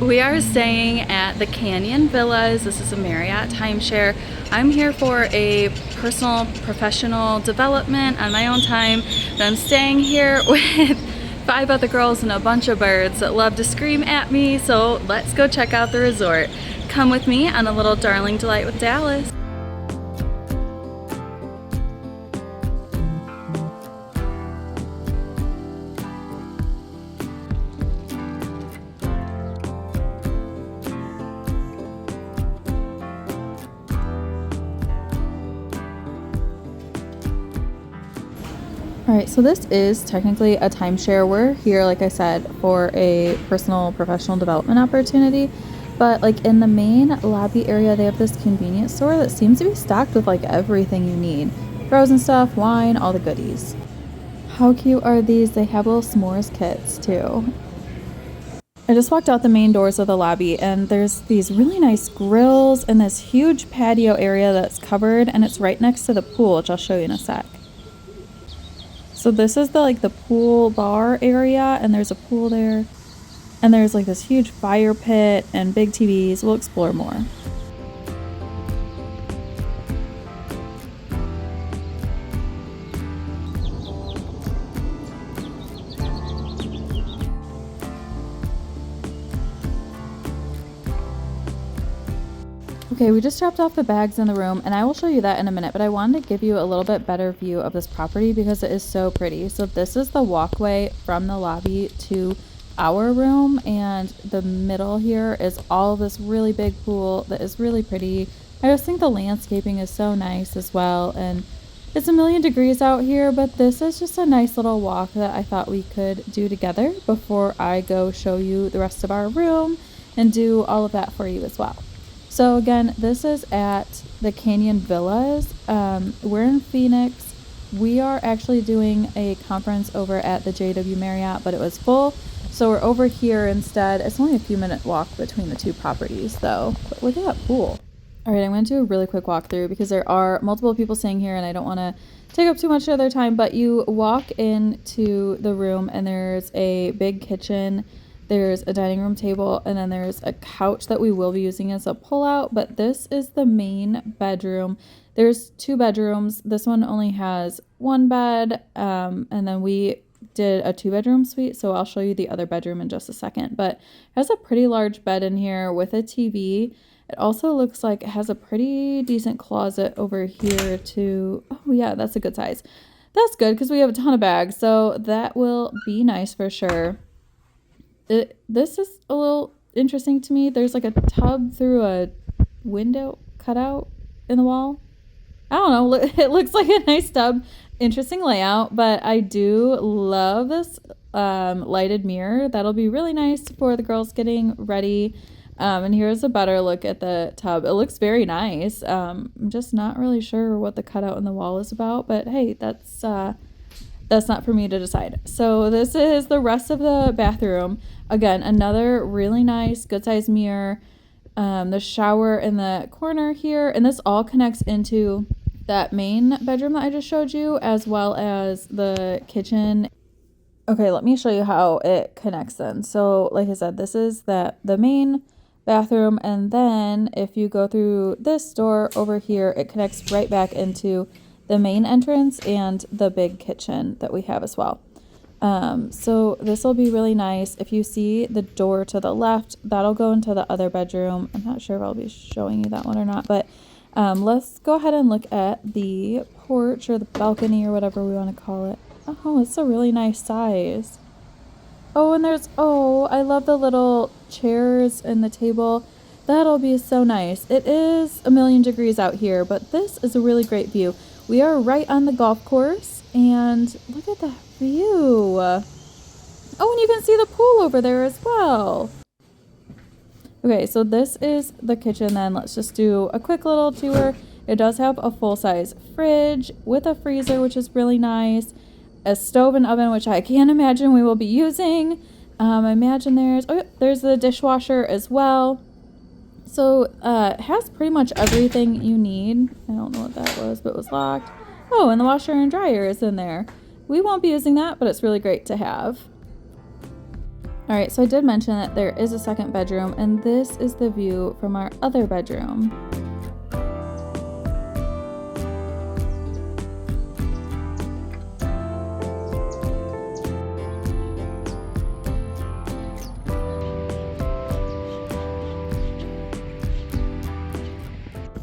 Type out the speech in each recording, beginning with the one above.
we are staying at the Canyon Villas. This is a Marriott timeshare. I'm here for a personal professional development on my own time, but I'm staying here with 5 other girls and a bunch of birds that love to scream at me, so let's go check out the resort. Come with me on a little darling delight with Dallas. Alright, so this is technically a timeshare. We're here, like I said, for a personal professional development opportunity. But like in the main lobby area, they have this convenience store that seems to be stocked with like everything you need. Frozen stuff, wine, all the goodies. How cute are these? They have little s'mores kits too. I just walked out the main doors of the lobby and there's these really nice grills and this huge patio area that's covered, and it's right next to the pool, which I'll show you in a sec. So this is the pool bar area, and there's a pool there, and there's like this huge fire pit and big TVs. We'll explore more. Okay, we just dropped off the bags in the room, and I will show you that in a minute, but I wanted to give you a little bit better view of this property because it is so pretty. So this is the walkway from the lobby to our room, and the middle here is all of this really big pool that is really pretty. I just think the landscaping is so nice as well, and it's a million degrees out here, but this is just a nice little walk that I thought we could do together before I go show you the rest of our room and do all of that for you as well. So again, this is at the Canyon Villas. We're in Phoenix. We are actually doing a conference over at the JW Marriott, but it was full. So we're over here instead. It's only a few minute walk between the two properties though. But look at that pool. All right, I'm going to do a really quick walkthrough because there are multiple people staying here and I don't want to take up too much of their time, but you walk into the room and there's a big kitchen. There's a dining room table, and then there's a couch that we will be using as a pull-out, but this is the main bedroom. There's 2 bedrooms. This one only has 1 bed, and then we did a 2-bedroom suite, so I'll show you the other bedroom in just a second, but it has a pretty large bed in here with a TV. It also looks like it has a pretty decent closet over here too. Oh yeah, that's a good size. That's good because we have a ton of bags, so that will be nice for sure. This is a little interesting to me. There's like a tub through a window cutout in the wall. I don't know. It looks like a nice tub. Interesting layout, but I do love this lighted mirror. That'll be really nice for the girls getting ready. And here's a better look at the tub. It looks very nice. I'm just not really sure what the cutout in the wall is about, but hey, that's not for me to decide. So this is the rest of the bathroom. Again, another really nice, good size mirror. The shower in the corner here, and this all connects into that main bedroom that I just showed you, as well as the kitchen. Okay, let me show you how it connects then. So like I said, this is the main bathroom, and then if you go through this door over here, it connects right back into the main entrance and the big kitchen that we have as well. So this will be really nice. If you see the door to the left, that'll go into the other bedroom. I'm not sure if I'll be showing you that one or not, but let's go ahead and look at the porch or the balcony or whatever we want to call it. Oh, it's a really nice size. Oh, and I love the little chairs and the table. That'll be so nice. It is a million degrees out here, but this is a really great view. We are right on the golf course, and look at that view. Oh, and you can see the pool over there as well. Okay, so this is the kitchen then. Let's just do a quick little tour. It does have a full-size fridge with a freezer, which is really nice. A stove and oven, which I can't imagine we will be using. I imagine there's the dishwasher as well. So it has pretty much everything you need. I don't know what that was, but it was locked. Oh, and the washer and dryer is in there. We won't be using that, but it's really great to have. All right, so I did mention that there is a second bedroom, and this is the view from our other bedroom.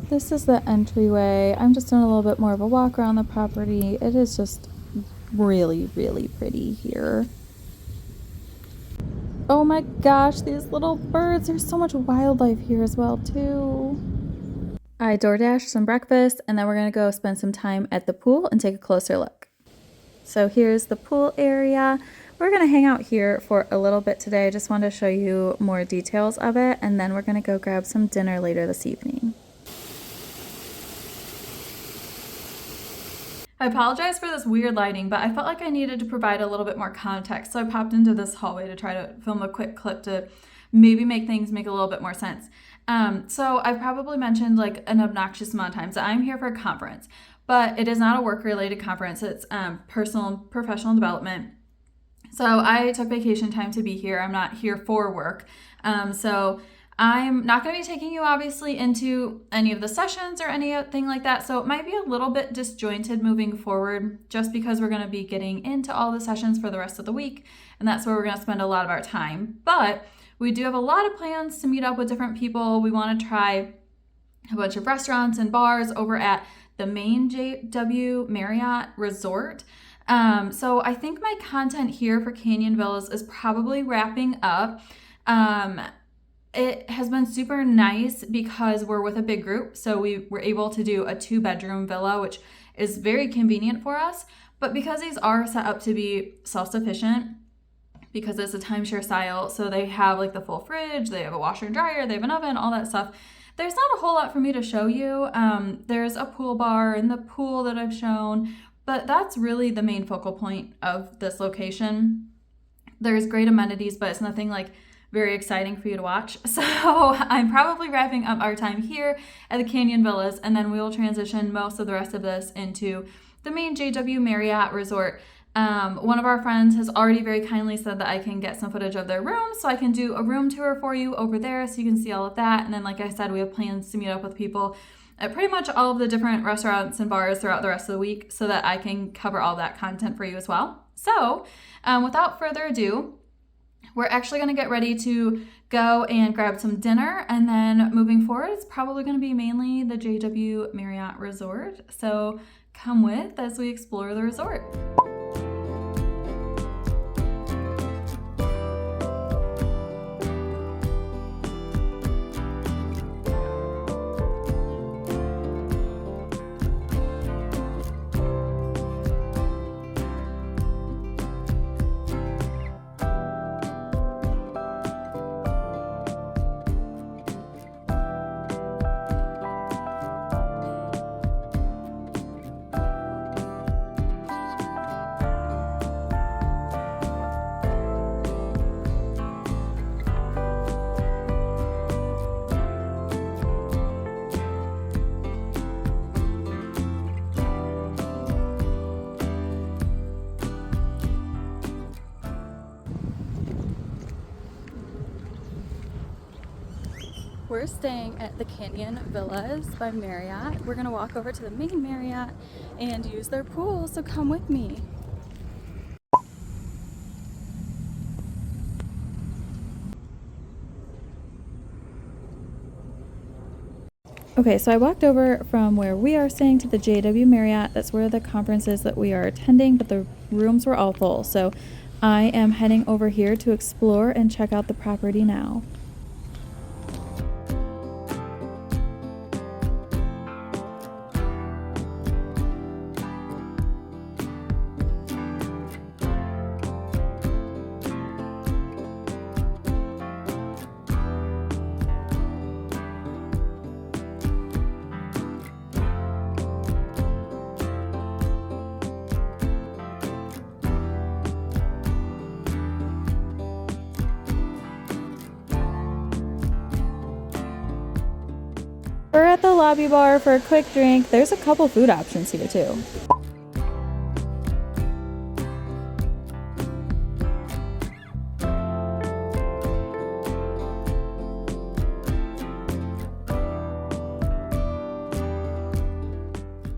This is the entryway. I'm just doing a little bit more of a walk around the property. It is just really, really pretty here. Oh my gosh, these little birds. There's so much wildlife here as well, too. I DoorDashed some breakfast, and then we're gonna go spend some time at the pool and take a closer look. So here's the pool area. We're gonna hang out here for a little bit today. I just wanted to show you more details of it, and then we're gonna go grab some dinner later this evening. I apologize for this weird lighting, but I felt like I needed to provide a little bit more context. So I popped into this hallway to try to film a quick clip to maybe make things make a little bit more sense. So I've probably mentioned like an obnoxious amount of times that I'm here for a conference, but it is not a work-related conference. It's personal and professional development. So I took vacation time to be here. I'm not here for work. So I'm not going to be taking you obviously into any of the sessions or anything like that. So it might be a little bit disjointed moving forward just because we're going to be getting into all the sessions for the rest of the week. And that's where we're going to spend a lot of our time. But we do have a lot of plans to meet up with different people. We want to try a bunch of restaurants and bars over at the main JW Marriott Resort. So I think my content here for Canyon Villas is probably wrapping up. It has been super nice because we're with a big group. So we were able to do a 2-bedroom villa, which is very convenient for us. But because these are set up to be self-sufficient, because it's a timeshare style, so they have like the full fridge, they have a washer and dryer, they have an oven, all that stuff. There's not a whole lot for me to show you. There's a pool bar in the pool that I've shown, but that's really the main focal point of this location. There's great amenities, but it's nothing like very exciting for you to watch. So I'm probably wrapping up our time here at the Canyon Villas, and then we will transition most of the rest of this into the main JW Marriott Resort. One of our friends has already very kindly said that I can get some footage of their room, so I can do a room tour for you over there so you can see all of that. And then, like I said, we have plans to meet up with people at pretty much all of the different restaurants and bars throughout the rest of the week so that I can cover all that content for you as well. So without further ado, we're actually going to get ready to go and grab some dinner, and then moving forward, it's probably going to be mainly the JW Marriott Resort. So come with as we explore the resort. We're staying at the Canyon Villas by Marriott. We're gonna walk over to the main Marriott and use their pool, so come with me. Okay, so I walked over from where we are staying to the JW Marriott. That's where the conference is that we are attending, but the rooms were all full. So I am heading over here to explore and check out the property now. We're at the lobby bar for a quick drink. There's a couple food options here too.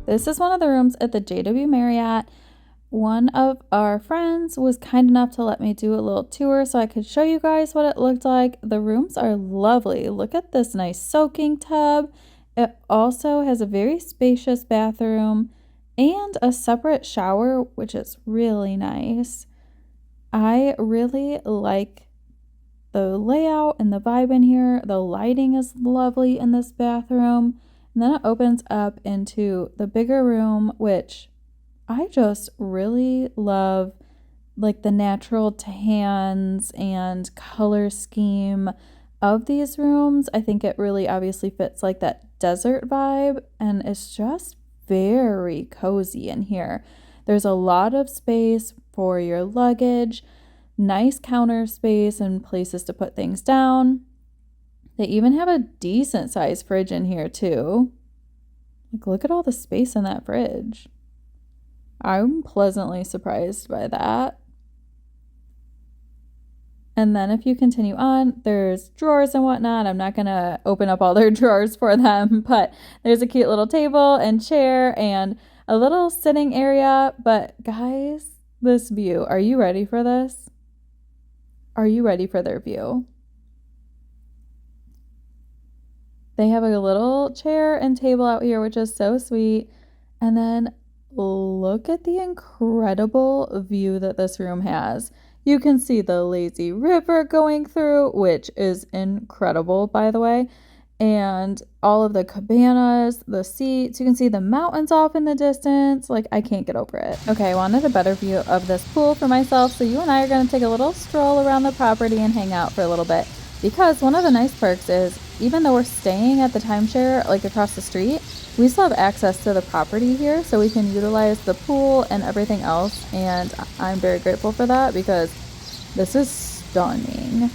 This is one of the rooms at the JW Marriott. One of our friends was kind enough to let me do a little tour so I could show you guys what it looked like. The rooms are lovely. Look at this nice soaking tub. It also has a very spacious bathroom and a separate shower, which is really nice. I really like the layout and the vibe in here. The lighting is lovely in this bathroom. And then it opens up into the bigger room, which I just really love, like the natural tans and color scheme of these rooms. I think it really obviously fits like that desert vibe, and it's just very cozy in here. There's a lot of space for your luggage, nice counter space and places to put things down. They even have a decent sized fridge in here too. Like, look at all the space in that fridge. I'm pleasantly surprised by that. And then if you continue on, there's drawers and whatnot. I'm not going to open up all their drawers for them, but there's a cute little table and chair and a little sitting area. But guys, this view, are you ready for this? Are you ready for their view? They have a little chair and table out here, which is so sweet. And then look at the incredible view that this room has. You can see the lazy river going through, which is incredible, by the way. And all of the cabanas, the seats, you can see the mountains off in the distance. Like, I can't get over it. Okay, I wanted a better view of this pool for myself, so you and I are going to take a little stroll around the property and hang out for a little bit. Because one of the nice perks is, even though we're staying at the timeshare, like across the street, we still have access to the property here, so we can utilize the pool and everything else. And I'm very grateful for that because this is stunning.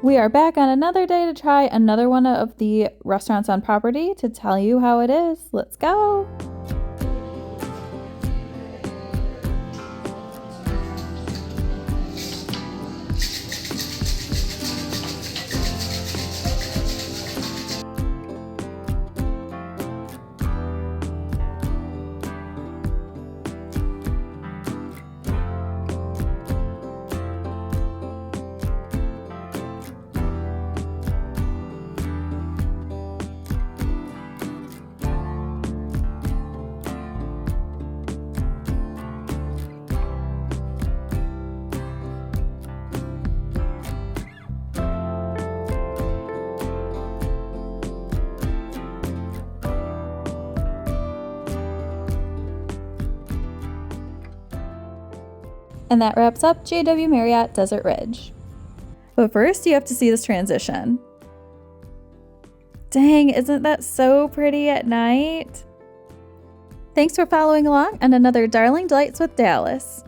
We are back on another day to try another one of the restaurants on property to tell you how it is. Let's go. And that wraps up JW Marriott Desert Ridge. But first, you have to see this transition. Dang, isn't that so pretty at night? Thanks for following along on another Darling Delights with Dallas.